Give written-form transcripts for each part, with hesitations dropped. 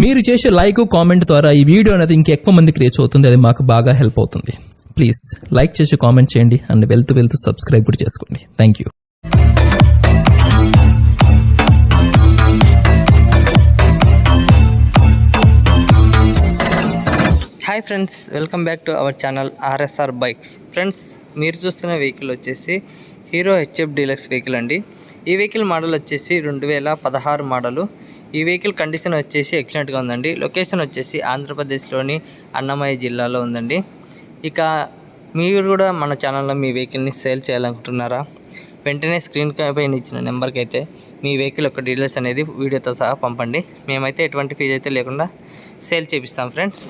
మీరు చేసే like comment ద్వారా ఈ వీడియో అనేది ఇంకెక్కువ మందికి రీచ్ అవుతుంది. అది మాకు బాగా హెల్ప్ అవుతుంది. ప్లీజ్ లైక్ చేసి కామెంట్ చేయండి అండ్ వెళ్తూ సబ్స్క్రైబ్ కూడా చేసుకోండి. Thank you. Hi friends, welcome back to our channel RSR bikes. Friends, మీరు చూస్తున్న వెహికల్ వచ్చేసి హీరో హెచ్ఎఫ్ డీలక్స్ వెహికల్ అండి. ఈ వెహికల్ మోడల్ వచ్చేసి 2016 మోడలు. ఈ వెహికల్ కండిషన్ వచ్చేసి ఎక్సలెంట్గా ఉందండి. లొకేషన్ వచ్చేసి ఆంధ్రప్రదేశ్లోని అన్నమయ్య జిల్లాలో ఉందండి. ఇక మీరు కూడా మన ఛానల్లో మీ వెహికల్ని సేల్ చేయాలనుకుంటున్నారా? వెంటనే స్క్రీన్ పైన ఇచ్చిన నెంబర్కి అయితే మీ వెహికల్ యొక్క డీటెయిల్స్ అనేది వీడియోతో సహా పంపండి. మేమైతే ఎటువంటి ఫీజు అయితే లేకుండా సేల్ చేపిస్తాం ఫ్రెండ్స్.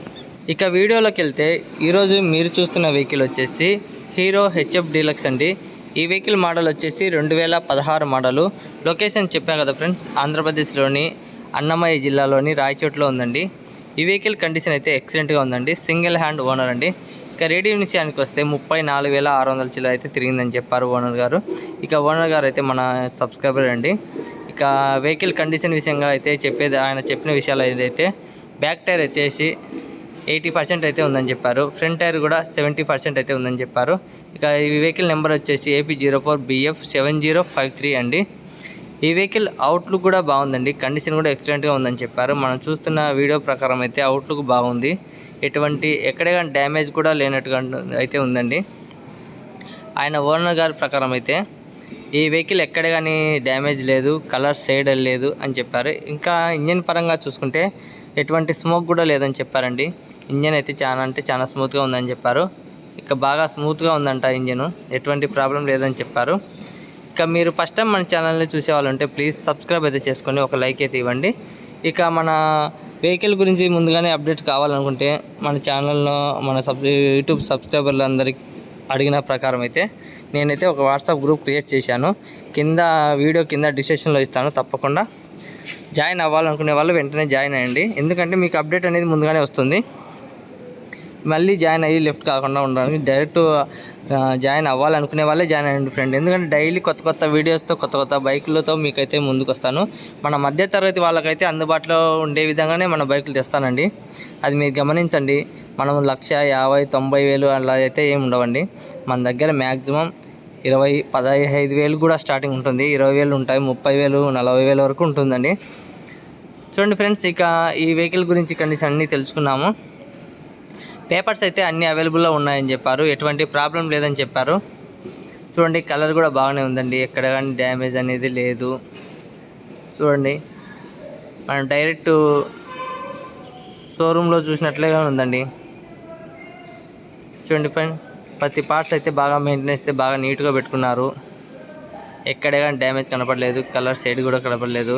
ఇక వీడియోలోకి వెళ్తే ఈరోజు మీరు చూస్తున్న వెహికల్ వచ్చేసి హీరో హెచ్ఎఫ్ డీలక్స్ అండి. ఈ వెహికల్ మోడల్ వచ్చేసి 2016 మోడలు. లొకేషన్ చెప్పాను కదా ఫ్రెండ్స్, ఆంధ్రప్రదేశ్లోని అన్నమయ్య జిల్లాలోని రాయచోట్లో ఉందండి. ఈ వెహికల్ కండిషన్ అయితే ఎక్సలెంట్గా ఉందండి. సింగిల్ హ్యాండ్ ఓనర్ అండి. ఇక రేడియం విషయానికి వస్తే 34,600 చిల్లర అయితే తిరిగిందని చెప్పారు ఓనర్ గారు. ఇక ఓనర్ గారు అయితే మన సబ్స్క్రైబర్ అండి. ఇక వెహికల్ కండిషన్ విషయంగా అయితే ఆయన చెప్పిన విషయాలు అయితే బ్యాక్ టైర్ అయితే 80% అయితే ఉందని చెప్పారు. ఫ్రంట్ టైర్ కూడా 70% అయితే ఉందని చెప్పారు. ఇక ఈ వెహికల్ నెంబర్ వచ్చేసి AP04BF7053 అండి. ఈ వెహికల్ అవుట్లుక్ కూడా బాగుందండి. కండిషన్ కూడా ఎక్సలెంట్గా ఉందని చెప్పారు. మనం చూస్తున్న వీడియో ప్రకారం అయితే అవుట్లుక్ బాగుంది. ఎక్కడే కానీ డ్యామేజ్ కూడా లేనట్టుగా అయితే ఉందండి. ఆయన ఓనర్ గారి ప్రకారం అయితే ఈ వెహికల్ ఎక్కడ కానీ డ్యామేజ్ లేదు, కలర్ షేడ్ లేదు అని చెప్పారు. ఇంకా ఇంజన్ పరంగా చూసుకుంటే ఎటువంటి స్మోక్ కూడా లేదని చెప్పారండి. ఇంజన్ అయితే చాలా స్మూత్గా ఉందని చెప్పారు. ఇక బాగా స్మూత్గా ఉందంట ఇంజన్, ఎటువంటి ప్రాబ్లం లేదని చెప్పారు. ఇక మీరు ఫస్ట్ టైం మన ఛానల్ని చూసేవాళ్ళంటే ప్లీజ్ సబ్స్క్రైబ్ అయితే చేసుకొని ఒక లైక్ అయితే ఇవ్వండి. ఇక మన వెహికల్ గురించి ముందుగానే అప్డేట్ కావాలనుకుంటే మన ఛానల్లో మన యూట్యూబ్ సబ్స్క్రైబర్లు అందరికీ అడిగిన ప్రకారం అయితే నేనైతే ఒక వాట్సాప్ గ్రూప్ క్రియేట్ చేశాను. వీడియో కింద డిస్క్రిప్షన్లో ఇస్తాను. తప్పకుండా జాయిన్ అవ్వాలనుకునే వాళ్ళు వెంటనే జాయిన్ అయ్యండి. ఎందుకంటే మీకు అప్డేట్ అనేది ముందుగానే వస్తుంది. మళ్ళీ జాయిన్ అయ్యి లెఫ్ట్ కాకుండా ఉండడానికి డైరెక్ట్ జాయిన్ అవ్వాలనుకునే వాళ్ళే జాయిన్ అయ్యండి ఫ్రెండ్. ఎందుకంటే డైలీ కొత్త వీడియోస్తో కొత్త బైకులతో మీకైతే ముందుకు వస్తాను. మన మధ్య తరగతి వాళ్ళకైతే అందుబాటులో ఉండే విధంగానే మన బైకులు తెస్తానండి. అది మీరు గమనించండి. మనం 1,50,000-90,000 అలా అయితే ఏమి ఉండవండి. మన దగ్గర మ్యాక్సిమం 15,000 కూడా స్టార్టింగ్ ఉంటుంది. 20,000 ఉంటాయి, 30,000, 40,000 వరకు ఉంటుందండి. చూడండి ఫ్రెండ్స్, ఇక ఈ వెహికల్ గురించి కండిషన్ అన్నీ తెలుసుకున్నాము. పేపర్స్ అయితే అన్నీ అవైలబుల్లో ఉన్నాయని చెప్పారు. ఎటువంటి ప్రాబ్లం లేదని చెప్పారు. చూడండి, కలర్ కూడా బాగానే ఉందండి. ఎక్కడ కానీ డ్యామేజ్ అనేది లేదు. చూడండి, మనం డైరెక్ట్ షోరూంలో చూసినట్లుగా ఉందండి. చూడండి ఫ్రెండ్, ప్రతి పార్ట్స్ అయితే బాగా మెయింటెనెన్స్ అయితే బాగా నీట్గా పెట్టుకున్నారు. ఎక్కడ కానీ డ్యామేజ్ కనపడలేదు, కలర్ షేడ్ కూడా కనపడలేదు.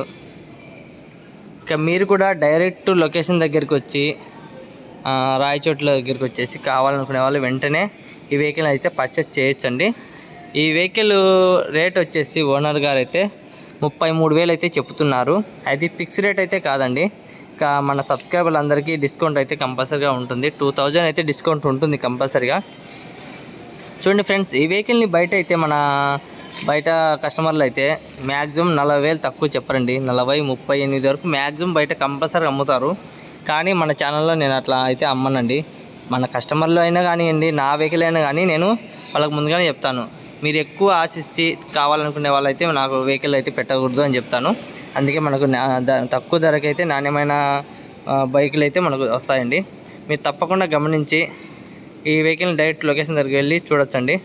ఇక మీరు కూడా డైరెక్ట్ లొకేషన్ దగ్గరికి వచ్చి రాయచోట్ల దగ్గరికి వచ్చేసి కావాలనుకునే వాళ్ళు వెంటనే ఈ వెహికల్ అయితే పర్చేస్ చేయొచ్చండి. ఈ వెహికల్ రేట్ వచ్చేసి ఓనర్ గారు అయితే 33,000 అయితే చెప్తున్నారు. అది ఫిక్స్ రేట్ అయితే కాదండి. ఇక మన సబ్స్క్రైబర్లందరికీ డిస్కౌంట్ అయితే కంపల్సరీగా ఉంటుంది. 2,000 అయితే డిస్కౌంట్ ఉంటుంది కంపల్సరీగా. చూడండి ఫ్రెండ్స్, ఈ వెహికల్ని బయట కస్టమర్లు అయితే మ్యాక్సిమం 40,000 తక్కువ చెప్పరండి. 40, 38 వరకు మ్యాక్సిమం బయట కంపల్సరీ అమ్ముతారు. కానీ మన ఛానల్లో నేను అట్లా అయితే అమ్మనండి. మన కస్టమర్లు అయినా కానివ్వండి, నా వెహికల్ అయినా కానీ నేను వాళ్ళకి ముందుగానే చెప్తాను. మీరు ఎక్కువ ఆశిస్తే కావాలనుకునే వాళ్ళైతే నాకు వెహికల్ అయితే పెట్టకూడదు అని చెప్తాను. అందుకే మనకు తక్కువ ధరకైతే నాణ్యమైన బైకులు అయితే మనకు వస్తాయండి. మీరు తప్పకుండా గమనించి ఈ వెహికల్ని డైరెక్ట్ లొకేషన్ దగ్గరికి వెళ్ళి చూడొచ్చండి.